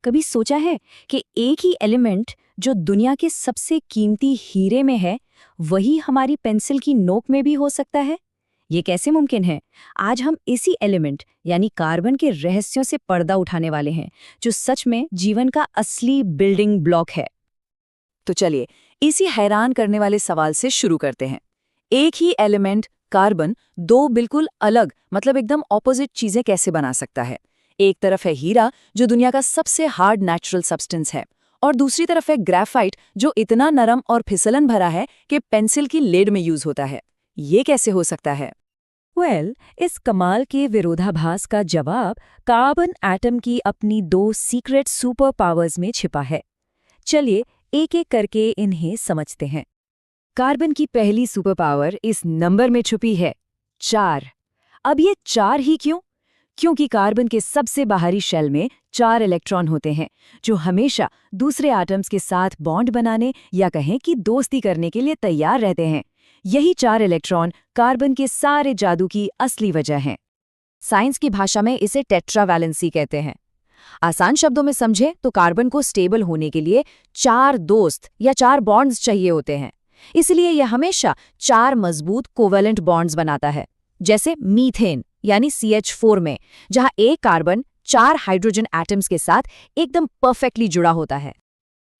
कभी सोचा है कि एक ही एलिमेंट जो दुनिया के सबसे कीमती हीरे में है, वही हमारी पेंसिल की नोक में भी हो सकता है? ये कैसे मुमकिन है? आज हम इसी एलिमेंट यानी कार्बन के रहस्यों से पर्दा उठाने वाले हैं, जो सच में जीवन का असली बिल्डिंग ब्लॉक है। तो चलिए इसी हैरान करने वाले सवाल से शुरू करते हैं। एक ही एलिमेंट कार्बन दो बिल्कुल अलग मतलब एकदम ऑपोजिट चीजें कैसे बना सकता है? एक तरफ है हीरा जो दुनिया का सबसे हार्ड नेचुरल सब्सटेंस है, और दूसरी तरफ है ग्रेफाइट जो इतना नरम और फिसलन भरा है कि पेंसिल की लेड में यूज होता है। ये कैसे हो सकता है? इस कमाल के विरोधाभास का जवाब कार्बन एटम की अपनी दो सीक्रेट सुपर पावर्स में छिपा है। चलिए एक एक करके इन्हें समझते हैं। कार्बन की पहली सुपर पावर इस नंबर में छुपी है, 4। अब ये 4 ही क्यों? क्योंकि कार्बन के सबसे बाहरी शेल में 4 इलेक्ट्रॉन होते हैं, जो हमेशा दूसरे एटम्स के साथ बॉन्ड बनाने या कहें कि दोस्ती करने के लिए तैयार रहते हैं। यही 4 इलेक्ट्रॉन कार्बन के सारे जादू की असली वजह हैं। साइंस की भाषा में इसे टेट्रावैलेंसी कहते हैं। आसान शब्दों में समझें तो कार्बन को स्टेबल होने के लिए 4 दोस्त या 4 बॉन्ड्स चाहिए होते हैं। इसलिए यह हमेशा 4 मजबूत कोवेलेंट बॉन्ड्स बनाता है, जैसे मीथेन यानी CH4 में, जहां एक कार्बन 4 हाइड्रोजन एटम्स के साथ एकदम परफेक्टली जुड़ा होता है।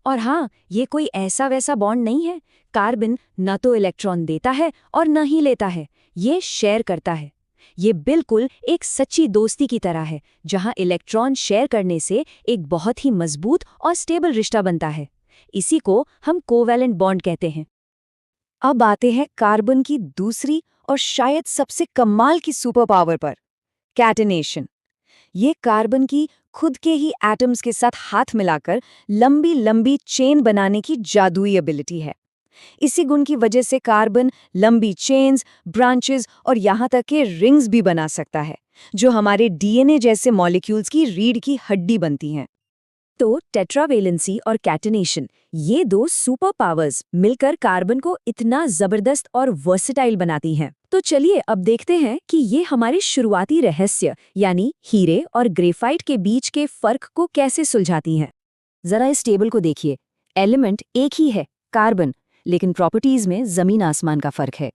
और हाँ, ये कोई ऐसा वैसा बॉन्ड नहीं है। कार्बन न तो इलेक्ट्रॉन देता है और न ही लेता है, ये शेयर करता है। ये बिल्कुल एक सच्ची दोस्ती की तरह है, जहां इलेक्ट्रॉन शेयर करने से एक बहुत ही मजबूत और स्टेबल रिश्ता बनता है। इसी को हम कोवैलेंट बॉन्ड कहते हैं। अब आते हैं कार्बन की दूसरी और शायद सबसे कमाल की सुपर पावर पर, कैटेनेशन। ये कार्बन की खुद के ही एटम्स के साथ हाथ मिलाकर लंबी लंबी चेन बनाने की जादुई एबिलिटी है। इसी गुण की वजह से कार्बन लंबी चेन्स, ब्रांचेस और यहाँ तक के रिंग्स भी बना सकता है, जो हमारे DNA जैसे मॉलिक्यूल्स की रीढ़ की हड्डी बनती हैं। तो टेट्रावेलेंसी और कैटेनेशन, ये दो सुपर पावर्स मिलकर कार्बन को इतना जबरदस्त और वर्सेटाइल बनाती हैं। तो चलिए अब देखते हैं कि ये हमारे शुरुआती रहस्य यानी हीरे और ग्रेफाइट के बीच के फर्क को कैसे सुलझाती हैं। जरा इस टेबल को देखिए। एलिमेंट एक ही है, कार्बन, लेकिन प्रॉपर्टीज में जमीन आसमान का फर्क है।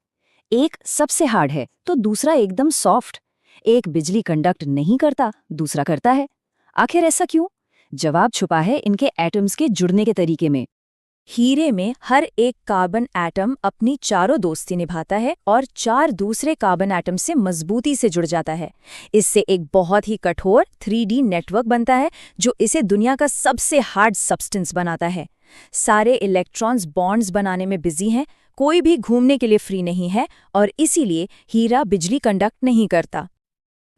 एक सबसे हार्ड है तो दूसरा एकदम सॉफ्ट। एक बिजली कंडक्ट नहीं करता, दूसरा करता है। आखिर ऐसा क्यों? जवाब छुपा है इनके एटम्स के जुड़ने के तरीके में। हीरे में हर एक कार्बन एटम अपनी चारों दोस्ती निभाता है और 4 दूसरे कार्बन एटम से मजबूती से जुड़ जाता है। इससे एक बहुत ही कठोर 3D नेटवर्क बनता है, जो इसे दुनिया का सबसे हार्ड सब्सटेंस बनाता है। सारे इलेक्ट्रॉन्स बॉन्ड्स बनाने में बिजी हैं, कोई भी घूमने के लिए फ्री नहीं है, और इसीलिए हीरा बिजली कंडक्ट नहीं करता।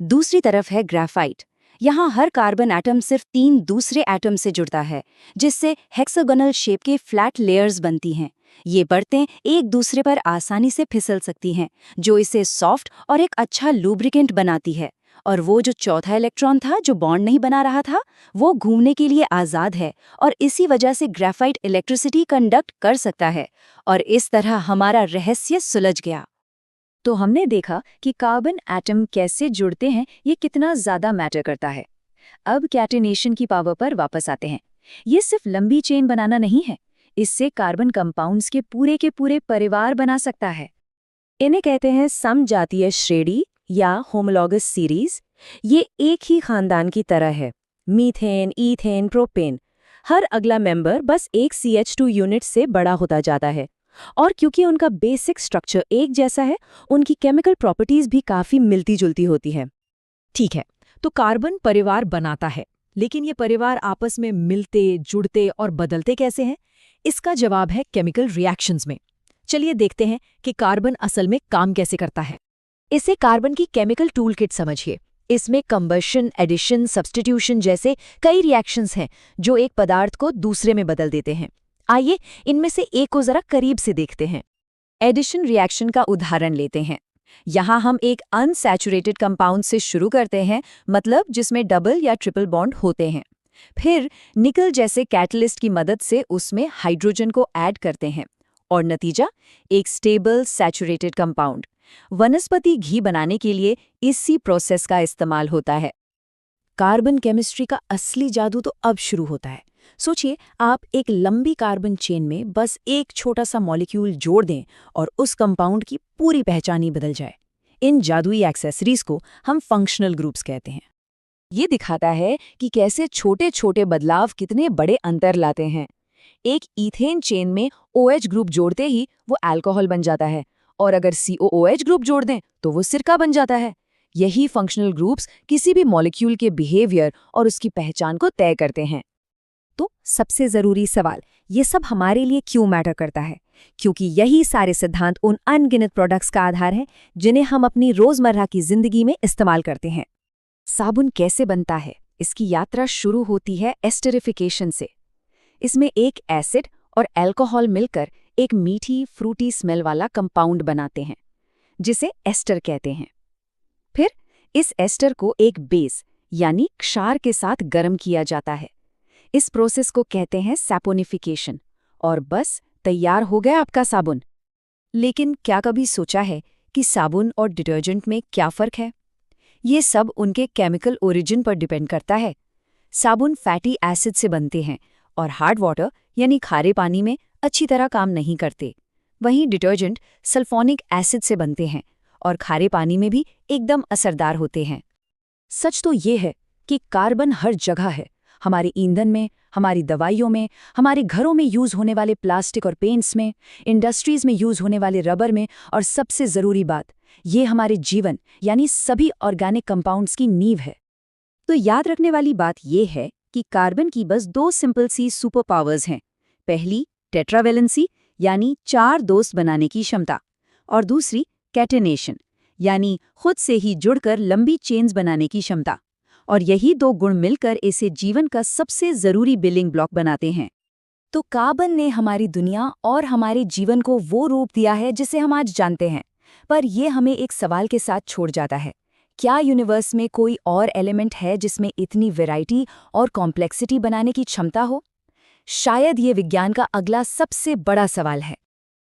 दूसरी तरफ है ग्रेफाइट। यहाँ हर कार्बन एटम सिर्फ 3 दूसरे एटम से जुड़ता है, जिससे हेक्सागोनल शेप के फ्लैट लेयर्स बनती हैं। ये परतें एक दूसरे पर आसानी से फिसल सकती हैं, जो इसे सॉफ्ट और एक अच्छा लूब्रिकेंट बनाती है। और वो जो चौथा इलेक्ट्रॉन था जो बॉन्ड नहीं बना रहा था, वो घूमने के लिए आज़ाद है, और इसी वजह से ग्रेफाइट इलेक्ट्रिसिटी कंडक्ट कर सकता है। और इस तरह हमारा रहस्य सुलझ गया। तो हमने देखा कि कार्बन एटम कैसे जुड़ते हैं, ये कितना ज़्यादा मैटर करता है। अब कैटेनेशन की पावर पर वापस आते हैं। ये सिर्फ लंबी चेन बनाना नहीं है, इससे कार्बन कंपाउंड्स के पूरे परिवार बना सकता है। इन्हें कहते हैं समजातीय श्रेणी या होमोलॉगस सीरीज। ये एक ही खानदान की तरह है। मीथेन, ईथेन, प्रोपेन, हर अगला मेंबर बस एक CH2 यूनिट से बड़ा होता जाता है। और क्योंकि उनका बेसिक स्ट्रक्चर एक जैसा है, उनकी केमिकल प्रॉपर्टीज भी काफी मिलती जुलती होती है। ठीक है, तो कार्बन परिवार बनाता है, लेकिन ये परिवार आपस में मिलते, जुड़ते और बदलते कैसे हैं? इसका जवाब है केमिकल रिएक्शंस में। चलिए देखते हैं कि कार्बन असल में काम कैसे करता है। इसे कार्बन की केमिकल टूलकिट समझिए। इसमें कंबशन, एडिशन, सब्स्टिट्यूशन जैसे कई रिएक्शंस हैं, जो एक पदार्थ को दूसरे में बदल देते हैं। आइए इनमें से एक को जरा करीब से देखते हैं। एडिशन रिएक्शन का उदाहरण लेते हैं। यहाँ हम एक अनसैचुरेटेड कंपाउंड से शुरू करते हैं, मतलब जिसमें डबल या ट्रिपल बॉन्ड होते हैं। फिर निकल जैसे कैटलिस्ट की मदद से उसमें हाइड्रोजन को ऐड करते हैं, और नतीजा एक स्टेबल सैचुरेटेड कंपाउंड। वनस्पति घी बनाने के लिए इसी प्रोसेस का इस्तेमाल होता है। कार्बन केमिस्ट्री का असली जादू तो अब शुरू होता है। सोचिए, आप एक लंबी कार्बन चेन में बस एक छोटा सा मॉलिक्यूल जोड़ दें और उस कंपाउंड की पूरी पहचान ही बदल जाए। इन जादुई एक्सेसरीज को हम फंक्शनल ग्रुप्स कहते हैं। ये दिखाता है कि कैसे छोटे छोटे बदलाव कितने बड़े अंतर लाते हैं। एक ईथेन चेन में OH ग्रुप जोड़ते ही वो अल्कोहल बन जाता है, और अगर COOH ग्रुप जोड़ दें तो वो सिरका बन जाता है। यही फंक्शनल ग्रुप्स किसी भी मॉलिक्यूल के बिहेवियर और उसकी पहचान को तय करते हैं। तो सबसे जरूरी सवाल, ये सब हमारे लिए क्यों मैटर करता है? क्योंकि यही सारे सिद्धांत उन अनगिनत प्रोडक्ट्स का आधार है जिन्हें हम अपनी रोजमर्रा की जिंदगी में इस्तेमाल करते हैं। साबुन कैसे बनता है? इसकी यात्रा शुरू होती है एस्टरिफिकेशन से। इसमें एक एसिड और अल्कोहल मिलकर एक मीठी फ्रूटी स्मेल वाला कंपाउंड बनाते हैं, जिसे एस्टर कहते हैं। फिर इस एस्टर को एक बेस यानी क्षार के साथ गर्म किया जाता है। इस प्रोसेस को कहते हैं सैपोनिफिकेशन, और बस तैयार हो गया आपका साबुन। लेकिन क्या कभी सोचा है कि साबुन और डिटर्जेंट में क्या फ़र्क है? ये सब उनके केमिकल ओरिजिन पर डिपेंड करता है। साबुन फैटी एसिड से बनते हैं और हार्ड वाटर यानी खारे पानी में अच्छी तरह काम नहीं करते। वहीं डिटर्जेंट सल्फोनिक एसिड से बनते हैं और खारे पानी में भी एकदम असरदार होते हैं। सच तो ये है कि कार्बन हर जगह है, हमारे ईंधन में, हमारी दवाइयों में, हमारे घरों में यूज होने वाले प्लास्टिक और पेंट्स में, इंडस्ट्रीज में यूज होने वाले रबर में, और सबसे ज़रूरी बात, ये हमारे जीवन यानी सभी ऑर्गेनिक कंपाउंड्स की नींव है। तो याद रखने वाली बात ये है कि कार्बन की बस 2 सिंपल सी सुपर पावर्स हैं। पहली टेट्रावेलेंसी यानी 4 दोस्त बनाने की क्षमता, और दूसरी कैटेनेशन यानी खुद से ही जुड़कर लंबी चेन्स बनाने की क्षमता। और यही 2 गुण मिलकर इसे जीवन का सबसे ज़रूरी बिल्डिंग ब्लॉक बनाते हैं। तो कार्बन ने हमारी दुनिया और हमारे जीवन को वो रूप दिया है जिसे हम आज जानते हैं। पर ये हमें एक सवाल के साथ छोड़ जाता है, क्या यूनिवर्स में कोई और एलिमेंट है जिसमें इतनी वैरायटी और कॉम्प्लेक्सिटी बनाने की क्षमता हो? शायद ये विज्ञान का अगला सबसे बड़ा सवाल है।